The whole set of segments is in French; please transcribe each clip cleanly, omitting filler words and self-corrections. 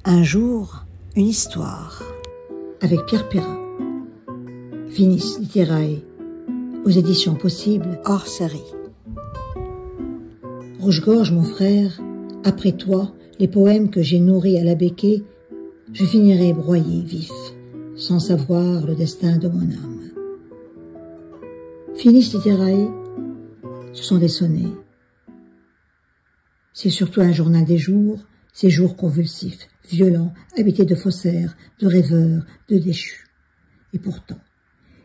Un jour, une histoire. Avec Pierre Perrin. Finis Literae, aux éditions Possibles, hors série. Rouge-gorge, mon frère, après toi, les poèmes que j'ai nourris à la béquée, je finirai broyé vif, sans savoir le destin de mon âme. Finis Literae, ce sont des sonnets. C'est surtout un journal des jours, ces jours convulsifs, violents, habités de faussaires, de rêveurs, de déchus. Et pourtant,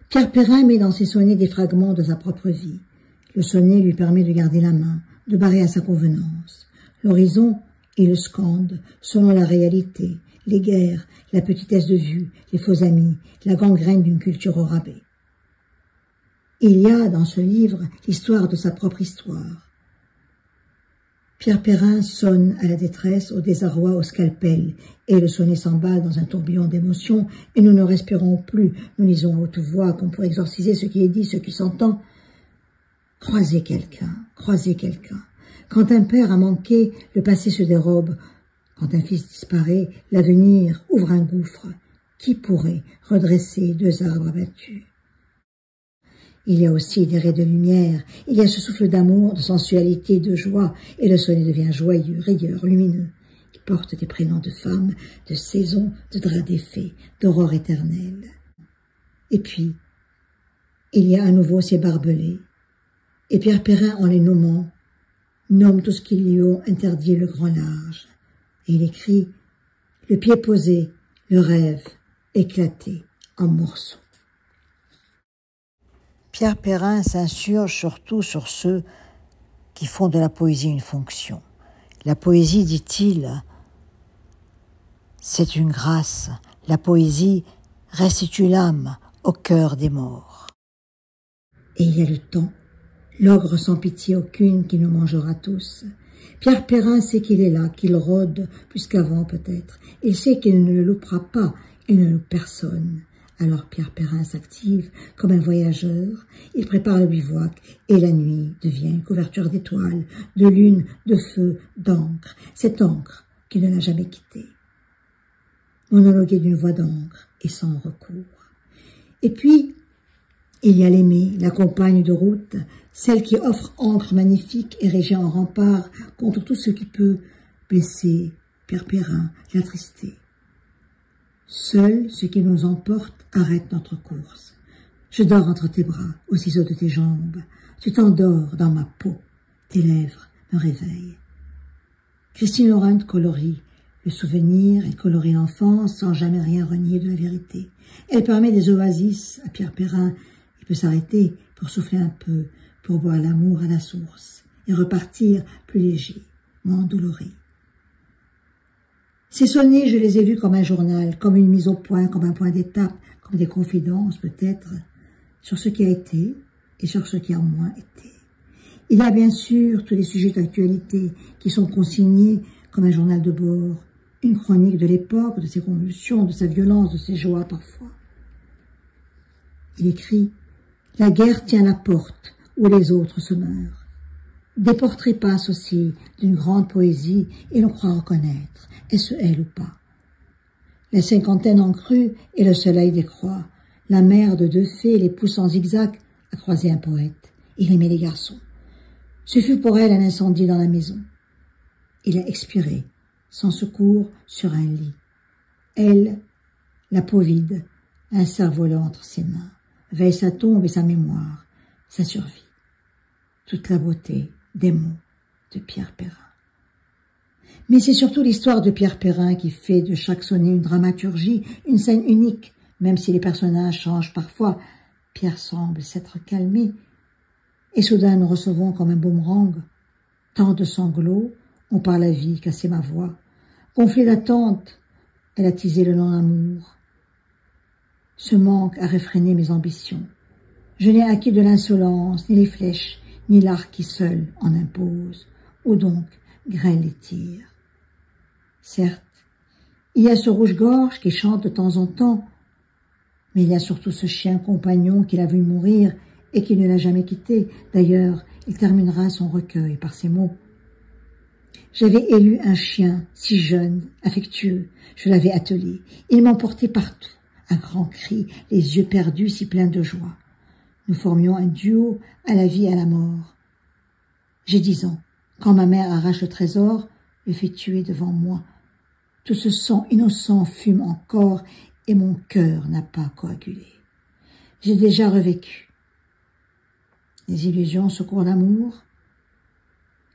Pierre Perrin met dans ses sonnets des fragments de sa propre vie. Le sonnet lui permet de garder la main, de barrer à sa convenance. L'horizon, il le scande, selon la réalité, les guerres, la petitesse de vue, les faux amis, la gangrène d'une culture au rabais. Il y a dans ce livre l'histoire de sa propre histoire. Pierre Perrin sonne à la détresse, au désarroi, au scalpel, et le sonnet s'emballe dans un tourbillon d'émotions, et nous ne respirons plus, nous lisons à haute voix, comme pour exorciser ce qui est dit, ce qui s'entend. Croisez quelqu'un, croisez quelqu'un. Quand un père a manqué, le passé se dérobe. Quand un fils disparaît, l'avenir ouvre un gouffre. Qui pourrait redresser deux arbres abattus? Il y a aussi des raies de lumière, il y a ce souffle d'amour, de sensualité, de joie, et le sonnet devient joyeux, rayeur, lumineux. Il porte des prénoms de femmes, de saisons, de draps d'effet, d'aurore éternelle. Et puis, il y a à nouveau ces barbelés, et Pierre Perrin, en les nommant, nomme tout ce qui lui ont interdit le grand large. Et il écrit « Le pied posé, le rêve éclaté en morceaux ». Pierre Perrin s'insurge surtout sur ceux qui font de la poésie une fonction. La poésie, dit-il, c'est une grâce. La poésie restitue l'âme au cœur des morts. Et il y a le temps, l'ogre sans pitié aucune qui nous mangera tous. Pierre Perrin sait qu'il est là, qu'il rôde plus qu'avant peut-être. Il sait qu'il ne le loupera pas, il ne loupe personne. Alors Pierre Perrin s'active comme un voyageur, il prépare le bivouac et la nuit devient une couverture d'étoiles, de lune, de feu, d'encre, cette encre qui ne l'a jamais quitté. Monologuer d'une voix d'encre et sans recours. Et puis, il y a l'aimée, la compagne de route, celle qui offre encre magnifique érigée en rempart contre tout ce qui peut blesser Pierre Perrin, l'attrister. Seul ce qui nous emporte arrête notre course. Je dors entre tes bras, au ciseau de tes jambes. Tu t'endors dans ma peau. Tes lèvres me réveillent. Christine Laurent colorie le souvenir et colorie l'enfance sans jamais rien renier de la vérité. Elle permet des oasis à Pierre Perrin. Il peut s'arrêter pour souffler un peu, pour boire l'amour à la source et repartir plus léger, moins endolori. Ces sonnets, je les ai lus comme un journal, comme une mise au point, comme un point d'étape, comme des confidences peut-être, sur ce qui a été et sur ce qui a moins été. Il y a bien sûr tous les sujets d'actualité qui sont consignés comme un journal de bord, une chronique de l'époque, de ses convulsions, de sa violence, de ses joies parfois. Il écrit « La guerre tient la porte où les autres se meurent ». Des portraits passent aussi d'une grande poésie et l'on croit reconnaître, est-ce elle ou pas. La cinquantaine en crue et le soleil décroît. La mère de deux fées, les pousse en zigzag, a croisé un poète. Il aimait les garçons. Ce fut pour elle un incendie dans la maison. Il a expiré, sans secours, sur un lit. Elle, la peau vide, un cerf-volant entre ses mains, veille sa tombe et sa mémoire, sa survie. Toute la beauté des mots de Pierre Perrin. Mais c'est surtout l'histoire de Pierre Perrin qui fait de chaque sonnet une dramaturgie, une scène unique, même si les personnages changent parfois. Pierre semble s'être calmé, et soudain nous recevons comme un boomerang. Tant de sanglots ont par la vie cassé ma voix. Gonflée d'attente, elle a teasé le long amour. Ce manque a réfréné mes ambitions. Je n'ai acquis de l'insolence, ni les flèches, ni l'arc qui seul en impose, ou donc grêle les tirs. Certes, il y a ce rouge-gorge qui chante de temps en temps, mais il y a surtout ce chien compagnon qu'il a vu mourir et qui ne l'a jamais quitté. D'ailleurs, il terminera son recueil par ces mots. J'avais élu un chien si jeune, affectueux. Je l'avais attelé. Il m'emportait partout, à grands cris, les yeux perdus, si pleins de joie. Nous formions un duo à la vie et à la mort. J'ai 10 ans. Quand ma mère arrache le trésor, le fait tuer devant moi. Tout ce sang innocent fume encore et mon cœur n'a pas coagulé. J'ai déjà revécu. Les illusions secourent l'amour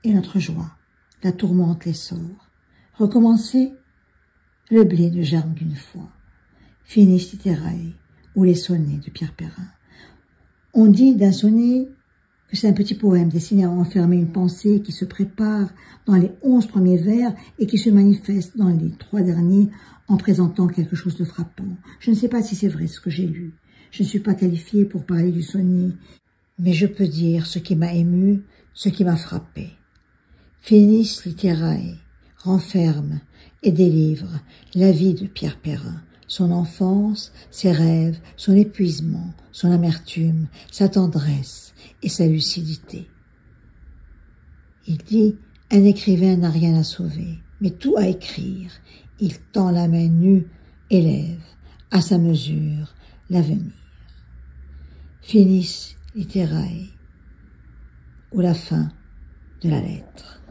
et notre joie. La tourmente les sort. Recommencer, le blé ne germe qu'une fois. Finis littérae ou les sonnets de Pierre Perrin. On dit d'un sonnet que c'est un petit poème destiné à enfermer une pensée qui se prépare dans les 11 premiers vers et qui se manifeste dans les 3 derniers en présentant quelque chose de frappant. Je ne sais pas si c'est vrai ce que j'ai lu. Je ne suis pas qualifiée pour parler du sonnet, mais je peux dire ce qui m'a ému, ce qui m'a frappé. Finis littérae renferme et délivre la vie de Pierre Perrin, son enfance, ses rêves, son épuisement, son amertume, sa tendresse et sa lucidité. Il dit « Un écrivain n'a rien à sauver, mais tout à écrire. Il tend la main nue, élève, à sa mesure, l'avenir. » Finis littérae, ou la fin de la lettre.